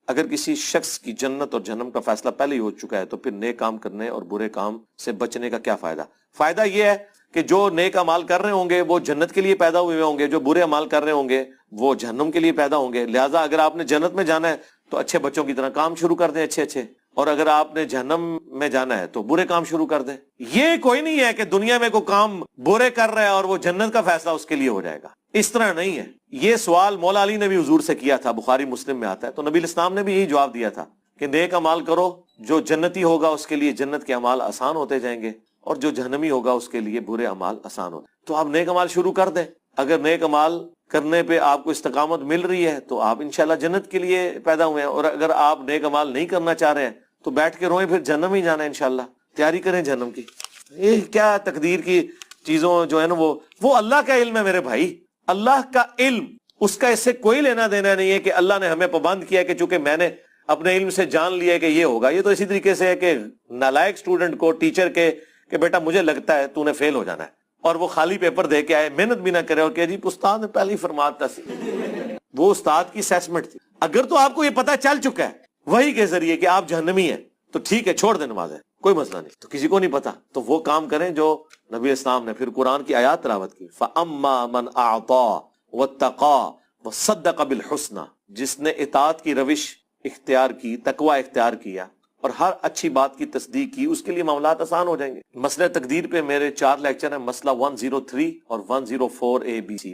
اگر کسی شخص کی جنت اور جہنم کا فیصلہ پہلے ہی ہو چکا ہے تو پھر نیک کام کرنے اور برے کام سے بچنے کا کیا فائدہ؟ فائدہ یہ ہے کہ جو نیک اعمال کر رہے ہوں گے وہ جنت کے لیے پیدا ہوئے ہوں گے، جو برے اعمال کر رہے ہوں گے وہ جہنم کے لیے پیدا ہوں گے. لہٰذا اگر آپ نے جنت میں جانا ہے تو اچھے بچوں کی طرح کام شروع کر دیں اچھے، اور اگر آپ نے جہنم میں جانا ہے تو برے کام شروع کر دیں. یہ کوئی نہیں ہے کہ دنیا میں کوئی کام برے کر رہا ہے اور وہ جنت کا فیصلہ اس کے لیے ہو جائے گا، اس طرح نہیں ہے. یہ سوال مولا علی نے بھی حضور سے کیا تھا، بخاری مسلم میں آتا ہے. تو نبی الاسلام نے بھی یہی جواب دیا تھا کہ نیک اعمال کرو، جو جنتی ہوگا اس کے لیے جنت کے اعمال آسان ہوتے جائیں گے، اور جو جہنمی ہوگا اس کے لیے برے اعمال آسان ہوتے. تو آپ نیک اعمال شروع کر دیں. اگر نیک اعمال کرنے پہ آپ کو استقامت مل رہی ہے تو آپ انشاءاللہ جنت کے لیے پیدا ہوئے ہیں، اور اگر آپ نیک اعمال نہیں کرنا چاہ رہے ہیں تو بیٹھ کے روئیں، پھر جہنم ہی جانا ہے انشاءاللہ. تیاری کریں جہنم کی. یہ کیا تقدیر کی چیزوں جو ہے نا وہ اللہ کا علم ہے میرے بھائی. اللہ کا علم، اس کا اس سے کوئی لینا دینا نہیں ہے کہ اللہ نے ہمیں پابند کیا کہ چونکہ میں نے اپنے علم سے جان لیا کہ یہ ہوگا. یہ تو اسی طریقے سے ہے کہ نالائق اسٹوڈنٹ کو ٹیچر کے کہ بیٹا مجھے لگتا ہے تو نے فیل ہو جانا ہے، اور وہ خالی پیپر دے کے آئے، محنت بھی نہ کرے اور کہ جی استاد نے پہلے ہی فرماتا سی. وہ استاد کی اسیسمنٹ تھی. اگر تو آپ کو یہ پتا چل چکا ہے وہی کے ذریعے کہ آپ جہنمی ہیں تو ٹھیک ہے، چھوڑ دیں نمازیں، کوئی مسئلہ نہیں. تو کسی کو نہیں پتا تو وہ کام کریں جو نبی اسلام نے پھر قرآن کی آیات تلاوت کی. فَأَمَّا مَنْ أَعْطَى وَاتَّقَى وَصَدَّقَ بِالْحُسْنَى، جس نے اطاعت کی روش اختیار کی، تقوی اختیار کیا اور ہر اچھی بات کی تصدیق کی، اس کے لیے معاملات آسان ہو جائیں گے. مسئلہ تقدیر پہ میرے 4 لیکچر ہیں، مسئلہ 103 اور 104A B C.